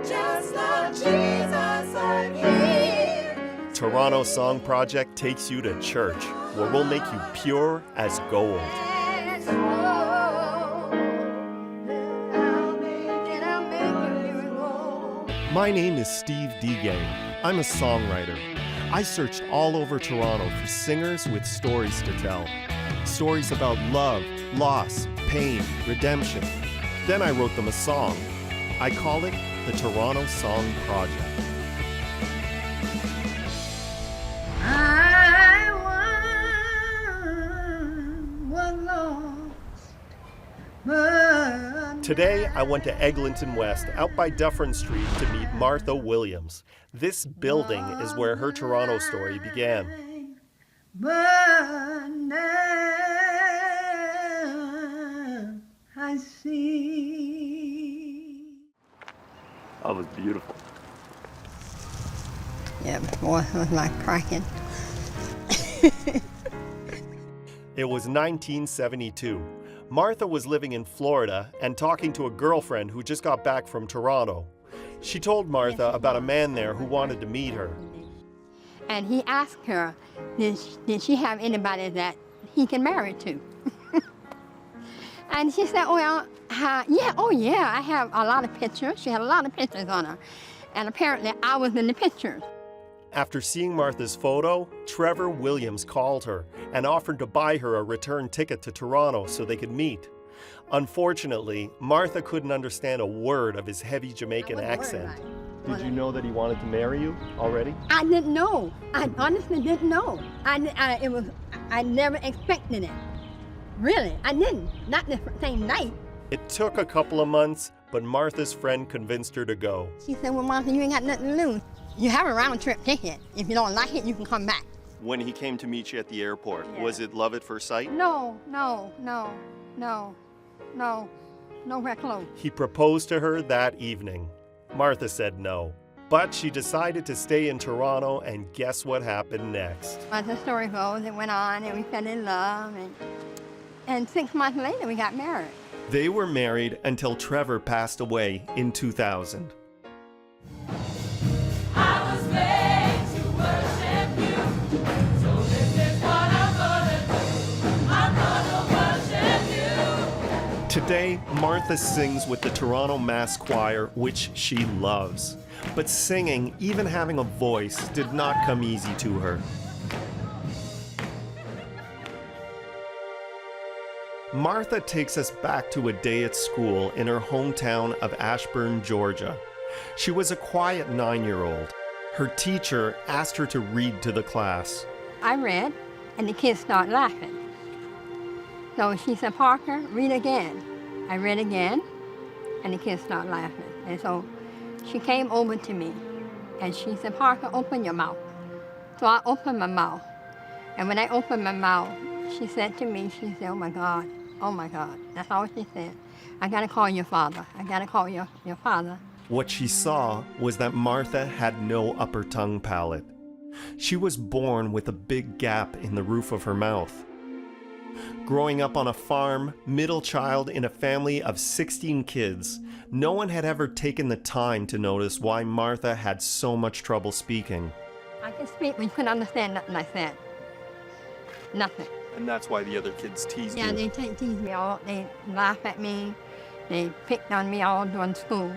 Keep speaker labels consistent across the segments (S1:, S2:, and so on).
S1: Just love Jesus and Him.
S2: Toronto Song Project takes you to church, where we'll make you pure as gold. My name is Steve Degang. I'm a songwriter. I searched all over Toronto for singers with stories to tell. Stories about love, loss, pain, redemption. Then I wrote them a song. I call it the Toronto Song Project. Today, I went to Eglinton West, out by Dufferin Street, to meet Martha Williams. This building is where her Toronto story began.
S3: But now I see.
S2: That was beautiful.
S3: Yeah, before it was like cracking.
S2: It was 1972. Martha was living in Florida and talking to a girlfriend who just got back from Toronto. She told Martha about a man there who wanted to meet her.
S3: And he asked her, did she have anybody that he can marry to? And she said, well, yeah, I have a lot of pictures. She had a lot of pictures on her. And apparently I was in the pictures.
S2: After seeing Martha's photo, Trevor Williams called her and offered to buy her a return ticket to Toronto so they could meet. Unfortunately, Martha couldn't understand a word of his heavy Jamaican accent. Did you know that he wanted to marry you already?
S3: I didn't know. I honestly didn't know. I never expected it. Really, I didn't. Not the same night.
S2: It took a couple of months, but Martha's friend convinced her to go.
S3: She said, well, Martha, you ain't got nothing to lose. You have a round trip ticket. If you don't like it, you can come back.
S2: When he came to meet you at the airport, was it love at first sight?
S3: No, nowhere close.
S2: He proposed to her that evening. Martha said no, but she decided to stay in Toronto, and guess what happened next?
S3: As the story goes, it went on and we fell in love, and 6 months later we got married.
S2: They were married until Trevor passed away in 2000. Today, Martha sings with the Toronto Mass Choir, which she loves. But singing, even having a voice, did not come easy to her. Martha takes us back to a day at school in her hometown of Ashburn, Georgia. She was a quiet 9-year-old. Her teacher asked her to read to the class.
S3: I read, and the kids started laughing. So she said, Parker, read again. I read again, and the kids started laughing. And so she came over to me, and she said, Parker, open your mouth. So I opened my mouth. And when I opened my mouth, she said to me, she said, oh my God. That's all she said. I gotta call your father. I gotta call your father.
S2: What she saw was that Martha had no upper tongue palate. She was born with a big gap in the roof of her mouth. Growing up on a farm, middle child in a family of 16 kids, no one had ever taken the time to notice why Martha had so much trouble speaking.
S3: I could speak, but you couldn't understand nothing I said. Nothing.
S2: And that's why the other kids teased you?
S3: Yeah, they teased me all. They laughed at me. They picked on me all during school.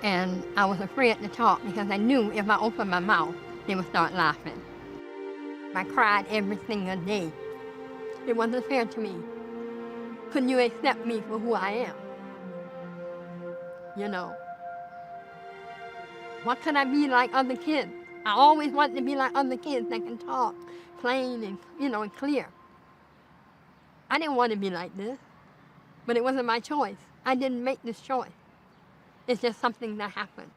S3: And I was afraid to talk because I knew if I opened my mouth, they would start laughing. I cried every single day. It wasn't fair to me. Couldn't you accept me for who I am? You know. What could I be like other kids? I always wanted to be like other kids that can talk plain and, and clear. I didn't want to be like this, but it wasn't my choice. I didn't make this choice. It's just something that happened.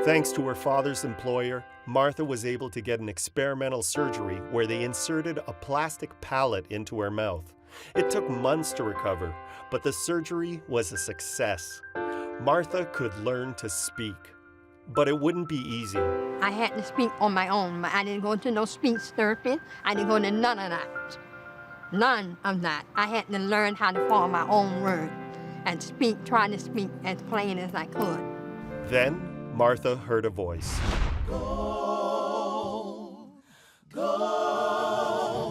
S2: Thanks to her father's employer, Martha was able to get an experimental surgery where they inserted a plastic palate into her mouth. It took months to recover, but the surgery was a success. Martha could learn to speak, but it wouldn't be easy.
S3: I had to speak on my own. I didn't go to no speech therapy. I didn't go to none of that. None of that. I had to learn how to form my own words. and try to speak as plain as I could.
S2: Then Martha heard a voice.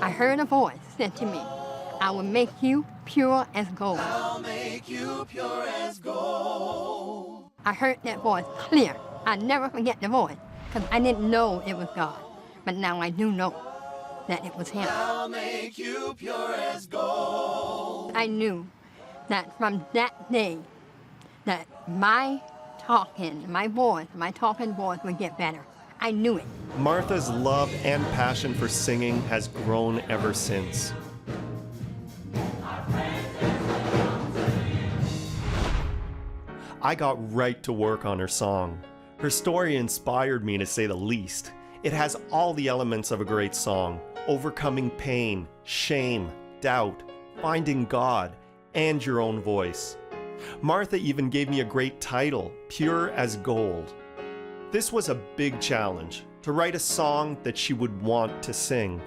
S3: I heard a voice said to me, I will make you pure as gold.
S1: I'll make you pure as gold.
S3: I heard that voice clear. I never forget the voice because I didn't know it was God. But now I do know that it was Him.
S1: I'll make you pure as gold.
S3: I knew that from that day that my talking voice would get better. I knew it.
S2: Martha's love and passion for singing has grown ever since. I got right to work on her song. Her story inspired me, to say the least. It has all the elements of a great song: overcoming pain, shame, doubt, finding God, and your own voice. Martha even gave me a great title, Pure as Gold. This was a big challenge, to write a song that she would want to sing.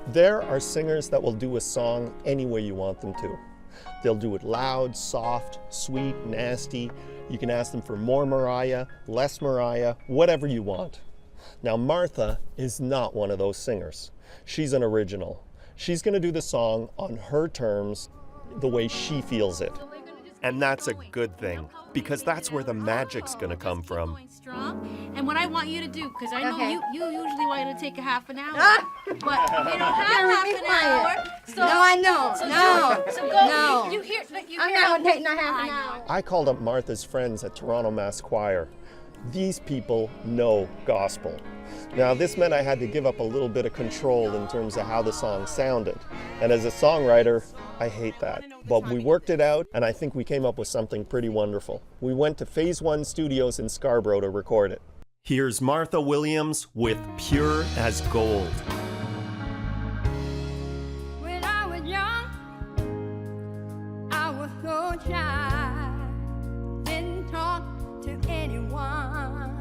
S2: There are singers that will do a song any way you want them to. They'll do it loud, soft, sweet, nasty. You can ask them for more Mariah, less Mariah, whatever you want. Now, Martha is not one of those singers. She's an original. She's going to do the song on her terms, the way she feels it. And that's a good thing, because that's where the magic's going to come from.
S4: And what I want you to do, because I know
S3: Okay.
S4: you usually want to take a half an hour, but you don't have half an hour. So,
S3: No, I know.
S4: So go.
S3: No.
S4: You hear?
S3: I'm not going to take no half an hour.
S2: I called up Martha's friends at Toronto Mass Choir. These people know gospel. Now, this meant I had to give up a little bit of control in terms of how the song sounded. And as a songwriter, I hate that. But we worked it out, and I think we came up with something pretty wonderful. We went to Phase 1 Studios in Scarborough to record it. Here's Martha Williams with Pure as Gold.
S3: When I was young, I was so shy, didn't talk to anyone.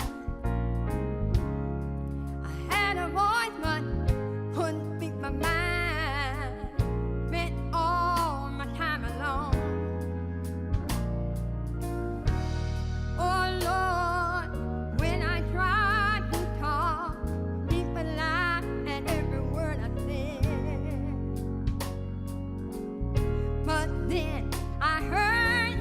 S3: I had a voice but couldn't speak my mind, spent all my time alone. Oh Lord, when I tried to talk, people laughed at every word I said. But then I heard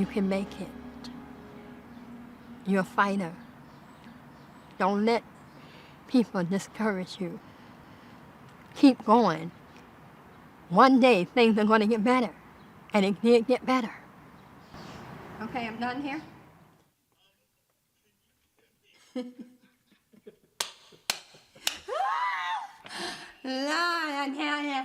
S3: You can make it. You're a fighter. Don't let people discourage you. Keep going. One day things are going to get better. And it did get better. Okay, I'm done here. Lord, I tell you.